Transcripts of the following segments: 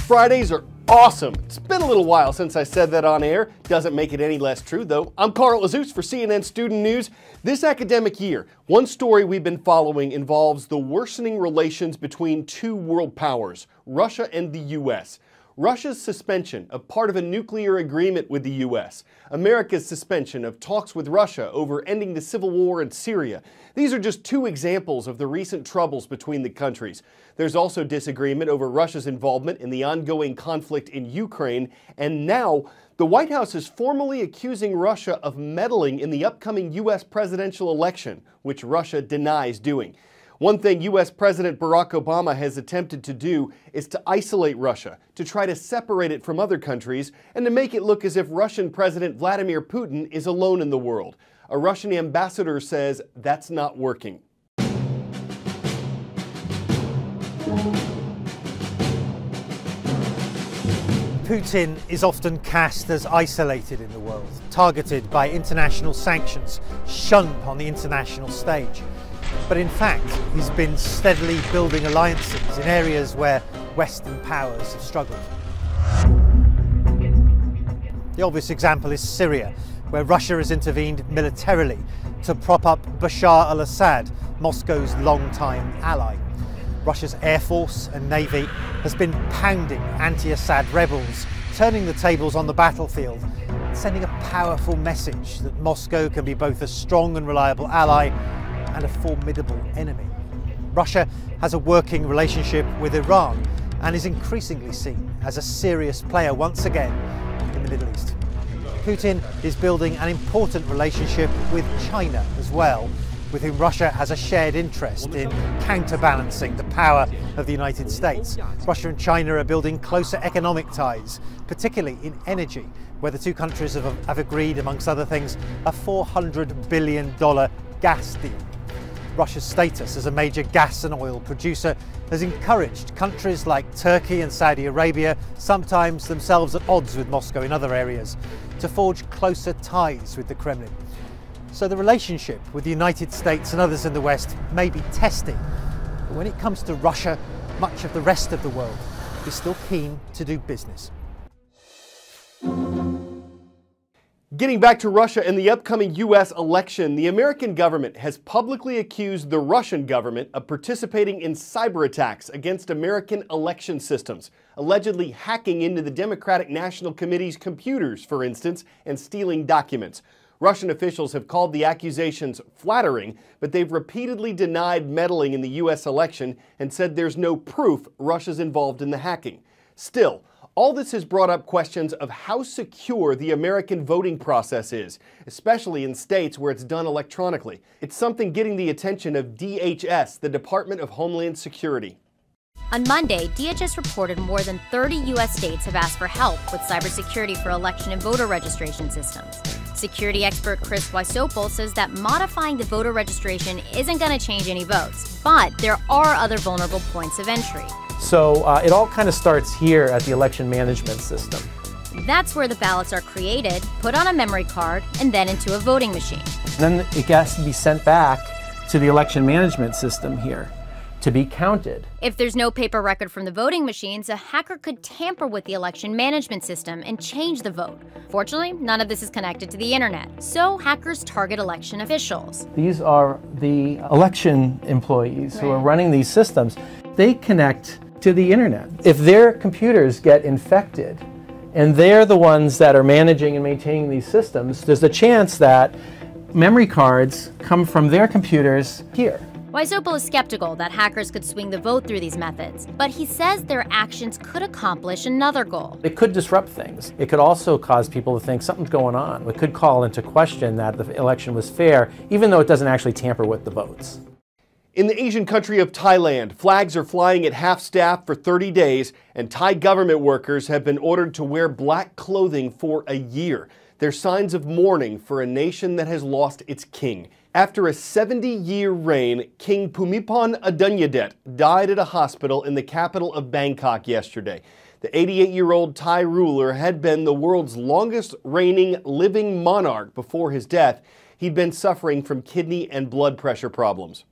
Fridays are awesome. It's been a little while since I said that on air. Doesn't make it any less true, though. I'm Carl Azuz for CNN Student News. This academic year, one story we've been following involves the worsening relations between two world powers, Russia and the U.S. Russia's suspension of part of a nuclear agreement with the U.S., America's suspension of talks with Russia over ending the civil war in Syria. These are just two examples of the recent troubles between the countries. There's also disagreement over Russia's involvement in the ongoing conflict in Ukraine, and now the White House is formally accusing Russia of meddling in the upcoming U.S. presidential election, which Russia denies doing. One thing U.S. President Barack Obama has attempted to do is to isolate Russia, to try to separate it from other countries, and to make it look as if Russian President Vladimir Putin is alone in the world. A Russian ambassador says that's not working. Putin is often cast as isolated in the world, targeted by international sanctions, shunned on the international stage. But in fact, he's been steadily building alliances in areas where Western powers have struggled. The obvious example is Syria, where Russia has intervened militarily to prop up Bashar al-Assad, Moscow's longtime ally. Russia's Air Force and Navy has been pounding anti-Assad rebels, turning the tables on the battlefield, sending a powerful message that Moscow can be both a strong and reliable ally and a formidable enemy. Russia has a working relationship with Iran and is increasingly seen as a serious player once again in the Middle East. Putin is building an important relationship with China as well, with whom Russia has a shared interest in counterbalancing the power of the United States. Russia and China are building closer economic ties, particularly in energy, where the two countries have agreed, amongst other things, a $400 billion gas deal. Russia's status as a major gas and oil producer has encouraged countries like Turkey and Saudi Arabia, sometimes themselves at odds with Moscow in other areas, to forge closer ties with the Kremlin. So the relationship with the United States and others in the West may be testing, but when it comes to Russia, much of the rest of the world is still keen to do business. Getting back to Russia and the upcoming U.S. election, the American government has publicly accused the Russian government of participating in cyber attacks against American election systems, allegedly hacking into the Democratic National Committee's computers, for instance, and stealing documents. Russian officials have called the accusations flattering, but they've repeatedly denied meddling in the U.S. election and said there's no proof Russia's involved in the hacking. Still, all this has brought up questions of how secure the American voting process is, especially in states where it's done electronically. It's something getting the attention of DHS, the Department of Homeland Security. On Monday, DHS reported more than 30 U.S. states have asked for help with cybersecurity for election and voter registration systems. Security expert Chris Wysopal says that modifying the voter registration isn't going to change any votes, but there are other vulnerable points of entry. So it all kind of starts here at the election management system. That's where the ballots are created, put on a memory card, and then into a voting machine. Then it has to be sent back to the election management system here to be counted. If there's no paper record from the voting machines, a hacker could tamper with the election management system and change the vote. Fortunately, none of this is connected to the internet, so hackers target election officials. These are the election employees who are running these systems. They connect to the internet. If their computers get infected and they're the ones that are managing and maintaining these systems, there's a chance that memory cards come from their computers here. Wysopal is skeptical that hackers could swing the vote through these methods, but he says their actions could accomplish another goal. It could disrupt things. It could also cause people to think something's going on. It could call into question that the election was fair, even though it doesn't actually tamper with the votes. In the Asian country of Thailand, flags are flying at half-staff for 30 days, and Thai government workers have been ordered to wear black clothing for a year. They're signs of mourning for a nation that has lost its king. After a 70-year reign, King Bhumibol Adulyadej died at a hospital in the capital of Bangkok yesterday. The 88-year-old Thai ruler had been the world's longest reigning living monarch before his death. He'd been suffering from kidney and blood pressure problems.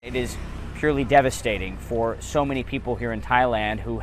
It is purely devastating for so many people here in Thailand who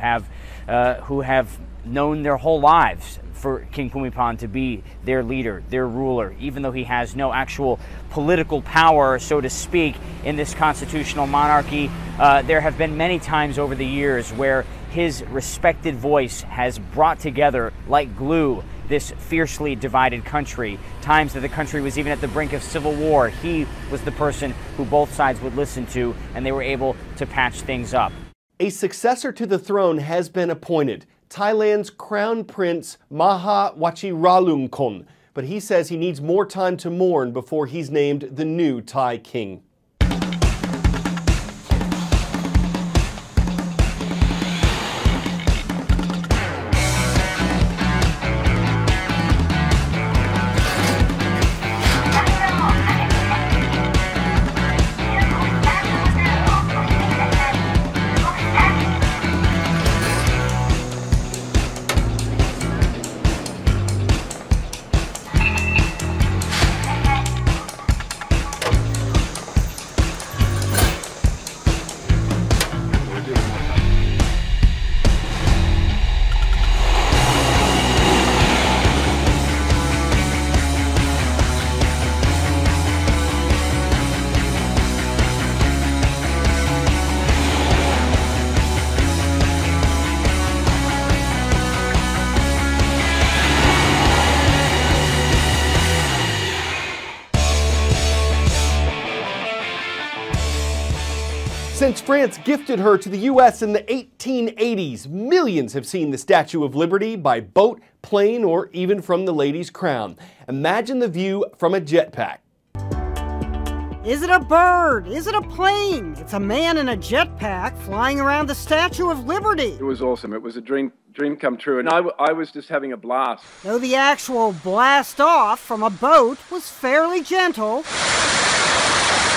have known their whole lives for King Bhumibol to be their leader, their ruler, even though he has no actual political power, so to speak, in this constitutional monarchy. There have been many times over the years where his respected voice has brought together, like glue, this fiercely divided country. Times that the country was even at the brink of civil war, he was the person who both sides would listen to, and they were able to patch things up. A successor to the throne has been appointed, Thailand's Crown Prince Maha Vajiralongkorn, but he says he needs more time to mourn before he's named the new Thai king. Since France gifted her to the U.S. in the 1880s, millions have seen the Statue of Liberty by boat, plane, or even from the Lady's Crown. Imagine the view from a jetpack. Is it a bird? Is it a plane? It's a man in a jetpack flying around the Statue of Liberty. It was awesome. It was a dream come true, and I was just having a blast. Though the actual blast off from a boat was fairly gentle.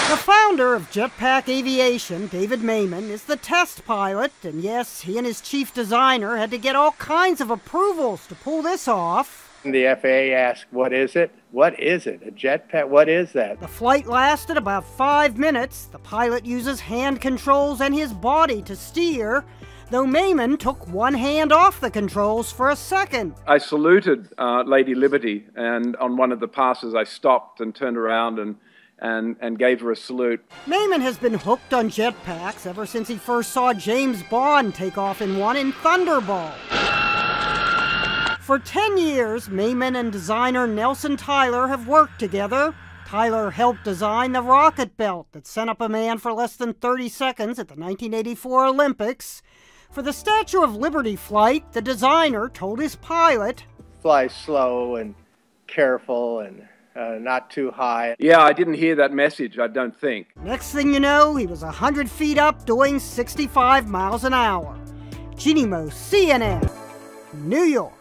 The founder of Jetpack Aviation, David Mayman, is the test pilot, and yes, he and his chief designer had to get all kinds of approvals to pull this off. The FAA asked, what is it? What is it? A jetpack? What is that? The flight lasted about 5 minutes. The pilot uses hand controls and his body to steer, though Mayman took one hand off the controls for a second. I saluted Lady Liberty, and on one of the passes I stopped and turned around and gave her a salute. Mayman has been hooked on jetpacks ever since he first saw James Bond take off in one in Thunderball. For 10 years, Mayman and designer Nelson Tyler have worked together. Tyler helped design the rocket belt that sent up a man for less than 30 seconds at the 1984 Olympics. For the Statue of Liberty flight, the designer told his pilot, Fly slow and careful and not too high. Yeah, I didn't hear that message, I don't think. Next thing you know, he was 100 feet up doing 65 miles an hour. Jeannie Mo, CNN, New York.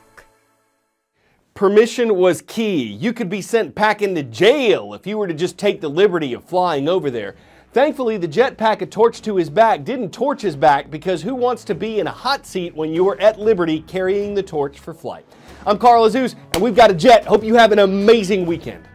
Permission was key. You could be sent back into jail if you were to just take the liberty of flying over there. Thankfully, the jetpack attached to his back didn't torch his back, because who wants to be in a hot seat when you're at liberty carrying the torch for flight? I'm Carl Azuz, and we've got a jet. Hope you have an amazing weekend.